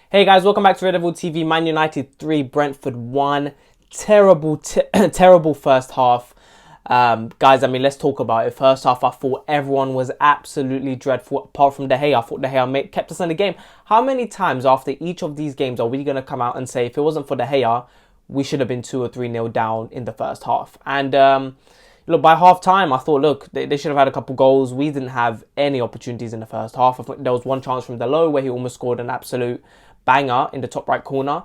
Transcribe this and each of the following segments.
Hey guys, welcome back to Red Devil TV. Man United 3, Brentford 1. Terrible first half. Guys, let's talk about it. First half, I thought everyone was absolutely dreadful, apart from De Gea. I thought De Gea kept us in the game. How many times after each of these games are we going to come out and say, if it wasn't for De Gea, we should have been 2 or 3-0 down in the first half? And look, by half time, I thought, look, they should have had a couple goals. We didn't have any opportunities in the first half. I think there was one chance from Delo where he almost scored an absolute banger in the top right corner.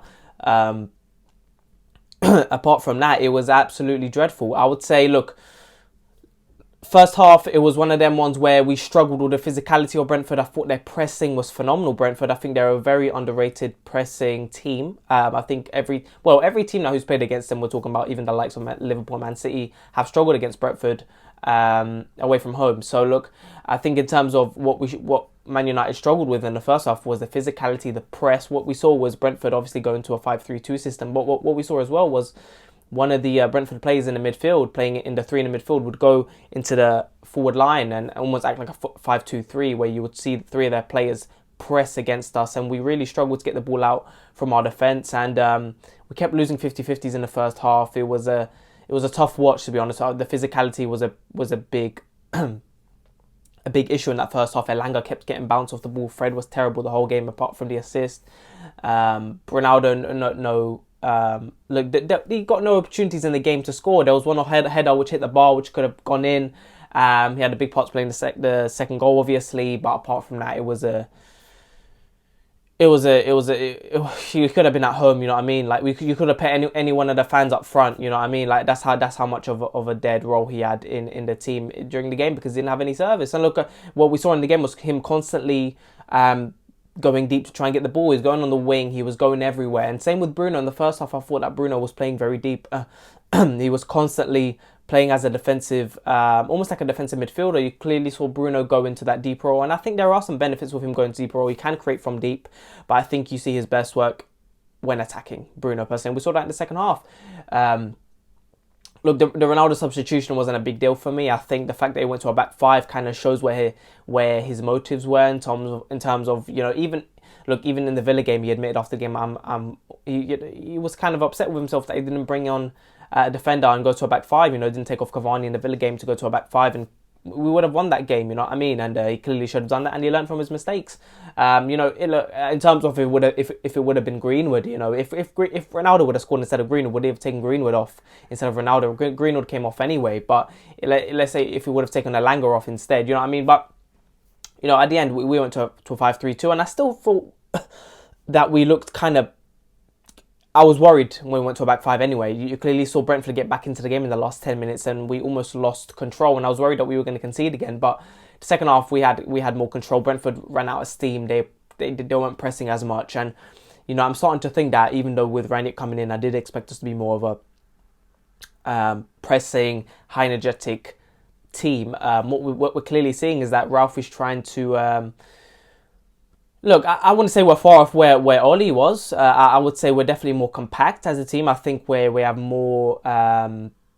Apart from that, it was absolutely dreadful. I would say, look, first half, it was one of them ones where we struggled with the physicality of Brentford. I thought their pressing was phenomenal, Brentford. I think they're a very underrated pressing team. I think every team now who's played against them, we're talking about even the likes of Liverpool and Man City, have struggled against Brentford away from home. So look, I think in terms of what Man United struggled with in the first half was the physicality, the press. What we saw was Brentford obviously going to a 5-3-2 system. But what we saw as well was one of the Brentford players in the midfield, playing in the 3 in the midfield, would go into the forward line and almost act like a 5-2-3, where you would see 3 of their players press against us, and we really struggled to get the ball out from our defence, and we kept losing 50-50s in the first half. It was a tough watch, to be honest. The physicality was a big a big issue in that first half. Elanga kept getting bounced off the ball. Fred was terrible the whole game, apart from the assist. Ronaldo, look, he got no opportunities in the game to score. There was one header which hit the bar, which could have gone in. He had a big part to play in the second goal, obviously, but apart from that, you could have been at home, you know what I mean? Like, you could have put any one of the fans up front, you know what I mean? Like, that's how much of a dead role he had in the team during the game, because he didn't have any service. And look, what we saw in the game was him constantly going deep to try and get the ball. He was going on the wing, he was going everywhere. And same with Bruno. In the first half, I thought that Bruno was playing very deep. He was constantly playing as a defensive, almost like a defensive midfielder. You clearly saw Bruno go into that deep role, and I think there are some benefits with him going to deep role. He can create from deep, but I think you see his best work when attacking, Bruno, personally. We saw that in the second half. Look, the Ronaldo substitution wasn't a big deal for me. I think the fact that he went to a back 5 kind of shows where his motives were in terms of you know, even in the Villa game, he admitted after the game, he was kind of upset with himself that he didn't bring on a defender and go to a back 5. You know, didn't take off Cavani in the Villa game to go to a back 5, and we would have won that game, you know what I mean? And he clearly should have done that, and he learned from his mistakes. In terms of if it would have been Greenwood, you know, if Ronaldo would have scored instead of Greenwood, would he have taken Greenwood off instead of Ronaldo? Greenwood came off anyway, but let's say if he would have taken Elanga off instead, you know what I mean? But you know, at the end, we went to a 5-3-2, and I still thought that we looked kind of... I was worried when we went to a back 5 anyway. You clearly saw Brentford get back into the game in the last 10 minutes, and we almost lost control, and I was worried that we were going to concede again. But the second half, we had more control. Brentford ran out of steam. They weren't pressing as much, and you know, I'm starting to think that even though with Ranić coming in, I did expect us to be more of a pressing, high energetic team. What we're clearly seeing is that Ralph is trying to... Look, I wouldn't say we're far off where Oli was. I would say we're definitely more compact as a team. I think we have more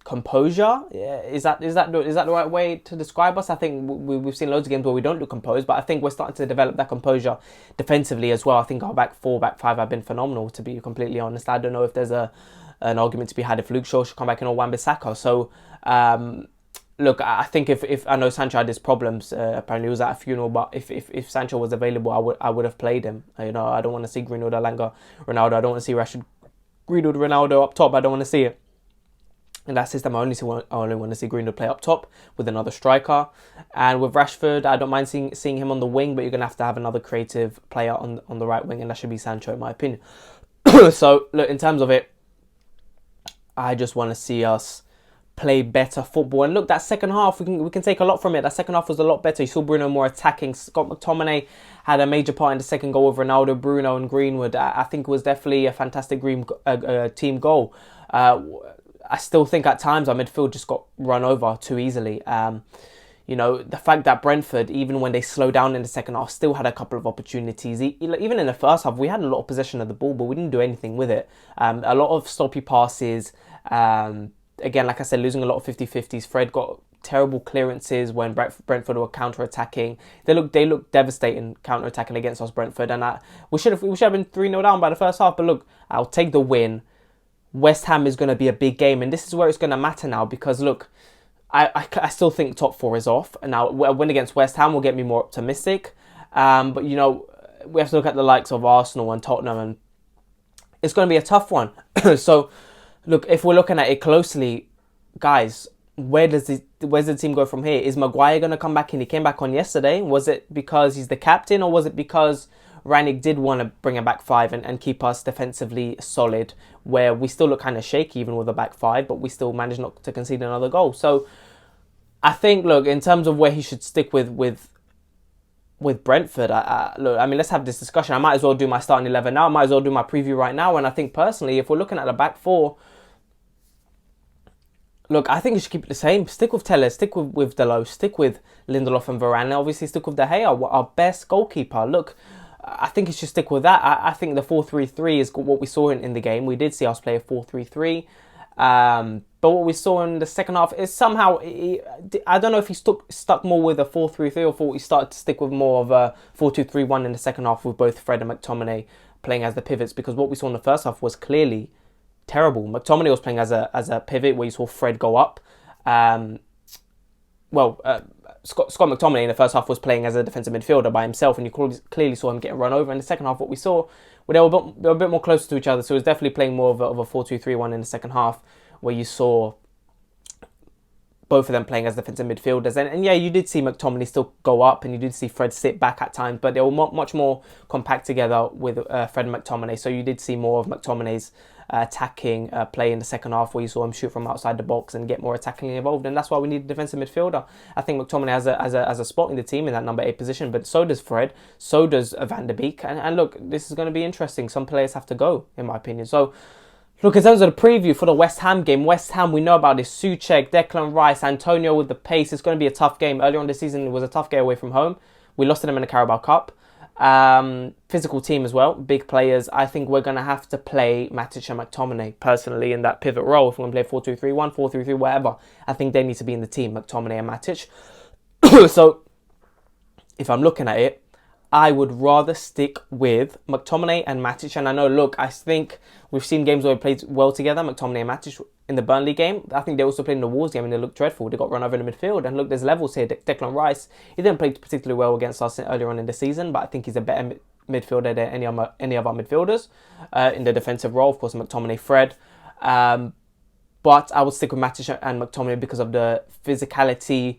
composure. Is that the right way to describe us? I think we've seen loads of games where we don't look composed, but I think we're starting to develop that composure defensively as well. I think our back 4, back 5 have been phenomenal, to be completely honest. I don't know if there's an argument to be had if Luke Shaw should come back in or Wan-Bissaka. So... look, I think if I know Sancho had his problems, apparently he was at a funeral, but if Sancho was available, I would have played him. You know, I don't want to see Greenwood, Elanga, Ronaldo. I don't want to see Rashford, Greenwood, Ronaldo up top. I don't want to see it. In that system, I only want to see Greenwood play up top with another striker. And with Rashford, I don't mind seeing him on the wing, but you're going to have another creative player on the right wing, and that should be Sancho, in my opinion. So, look, in terms of it, I just want to see us play better football. And look, that second half, we can take a lot from it. That second half was a lot better. You saw Bruno more attacking. Scott McTominay had a major part in the second goal with Ronaldo, Bruno and Greenwood. I think it was definitely a fantastic team goal. I still think at times our midfield just got run over too easily. You know, the fact that Brentford, even when they slowed down in the second half, still had a couple of opportunities. Even in the first half, we had a lot of possession of the ball, but we didn't do anything with it. A lot of sloppy passes. Again, like I said, losing a lot of 50-50s. Fred got terrible clearances when Brentford were counter-attacking. They look devastating counter-attacking against us, Brentford, and we should have been 3-0 down by the first half. But look, I'll take the win. West Ham is going to be a big game, and this is where it's going to matter now, because look, I still think top 4 is off. And now a win against West Ham will get me more optimistic. But you know, we have to look at the likes of Arsenal and Tottenham, and it's going to be a tough one. So, look, if we're looking at it closely, guys, where's the team go from here? Is Maguire going to come back in? He came back on yesterday. Was it because he's the captain, or was it because Rangnick did want to bring a back 5 and keep us defensively solid, where we still look kind of shaky even with a back 5, but we still managed not to concede another goal? So I think, look, in terms of where he should stick with Brentford, look, I mean, let's have this discussion. I might as well do my starting 11 now. I might as well do my preview right now. And I think personally, if we're looking at the back 4, look, I think you should keep it the same. Stick with Telles, stick with Dalot, stick with Lindelof and Varane, and obviously stick with De Gea, our best goalkeeper. Look, I think you should stick with that. I think the 4-3-3 is what we saw in the game. We did see us play a 4-3-3. But what we saw in the second half is somehow, I don't know if he stuck more with a 4-3-3 or thought he started to stick with more of a 4-2-3-1 in the second half with both Fred and McTominay playing as the pivots, because what we saw in the first half was clearly terrible. McTominay was playing as a pivot where you saw Fred go up. Scott McTominay in the first half was playing as a defensive midfielder by himself, and you clearly saw him getting run over. In the second half, what we saw, they were a bit more closer to each other, so it was definitely playing more of a 4-2-3-1 in the second half, where you saw both of them playing as defensive midfielders. And yeah, you did see McTominay still go up, and you did see Fred sit back at times, but they were much more compact together with Fred and McTominay, so you did see more of McTominay's attacking play in the second half, where you saw him shoot from outside the box and get more attacking involved, and that's why we need a defensive midfielder. I think McTominay has a spot in the team in that number 8 position, but so does Fred, so does Van der Beek, and look, this is going to be interesting. Some players have to go, in my opinion. So look, in terms of the preview for the West Ham game, West Ham, we know about this: Souček, Declan Rice, Antonio with the pace. It's going to be a tough game. Earlier on this season, it was a tough game away from home. We lost to them in the Carabao Cup. Physical team as well, big players. I think we're going to have to play Matic and McTominay personally in that pivot role. If we're going to play 4-2-3-1, 4-3-3, whatever, I think they need to be in the team, McTominay and Matic. So if I'm looking at it, I would rather stick with McTominay and Matic. And I know, look, I think we've seen games where we played well together, McTominay and Matic. In the Burnley game, I think they also played in the Wolves game and they looked dreadful. They got run over in the midfield. And look, there's levels here. Declan Rice, he didn't play particularly well against us earlier on in the season, but I think he's a better midfielder than any of our midfielders in the defensive role. Of course, McTominay, Fred. But I would stick with Matic and McTominay because of the physicality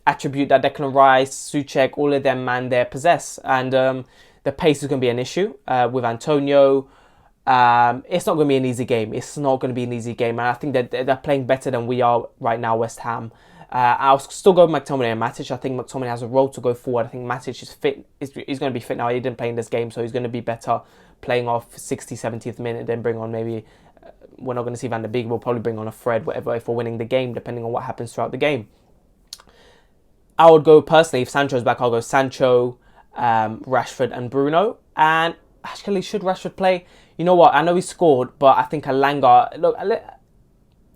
attribute that Declan Rice, Souček, all of them, man, they possess. And the pace is going to be an issue with Antonio. It's not going to be an easy game. And I think that they're playing better than we are right now, West Ham. I'll still go with McTominay and Matic. I think McTominay has a role to go forward. I think Matic is fit. He's going to be fit now. He didn't play in this game, so he's going to be better playing off 60th, 70th minute, then bring on maybe, we're not going to see Van der Beek, we'll probably bring on a Fred, whatever, if we're winning the game, depending on what happens throughout the game. I would go, personally, if Sancho's back, I'll go Sancho, Rashford and Bruno. And actually, should Rashford play? You know what? I know he scored, but I think Elanga... Look,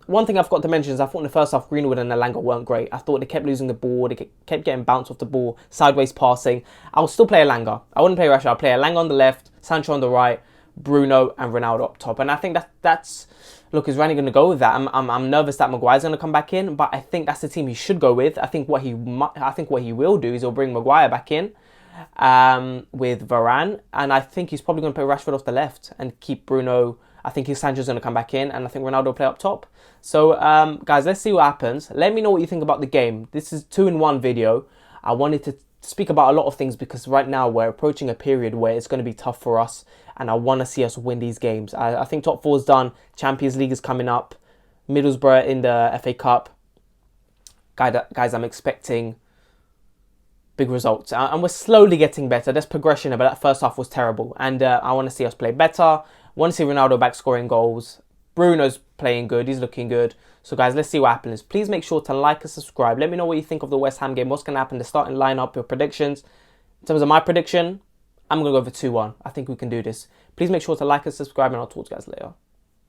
one thing I've got to mention is I thought in the first half, Greenwood and Elanga weren't great. I thought they kept losing the ball. They kept getting bounced off the ball, sideways passing. I'll still play Elanga. I wouldn't play Rashford. I'll play Elanga on the left, Sancho on the right, Bruno and Ronaldo up top. And I think that's... Look, is Rani going to go with that? I'm nervous that Maguire's going to come back in, but I think that's the team he should go with. I think what he will do is he'll bring Maguire back in with Varane, and I think he's probably going to play Rashford off the left and keep Bruno. I think Sancho's going to come back in, and I think Ronaldo will play up top. So, guys, let's see what happens. Let me know what you think about the game. This is 2-in-1 video. I wanted to speak about a lot of things because right now we're approaching a period where it's going to be tough for us, and I want to see us win these games. I think top 4's done. Champions League is coming up. Middlesbrough in the FA Cup. Guys, I'm expecting big results. And we're slowly getting better. There's progression, but that first half was terrible. And I want to see us play better. I want to see Ronaldo back scoring goals. Bruno's playing good. He's looking good. So, guys, let's see what happens. Please make sure to like and subscribe. Let me know what you think of the West Ham game. What's going to happen? The starting lineup, your predictions. In terms of my prediction, I'm going to go for 2-1. I think we can do this. Please make sure to like and subscribe, and I'll talk to you guys later.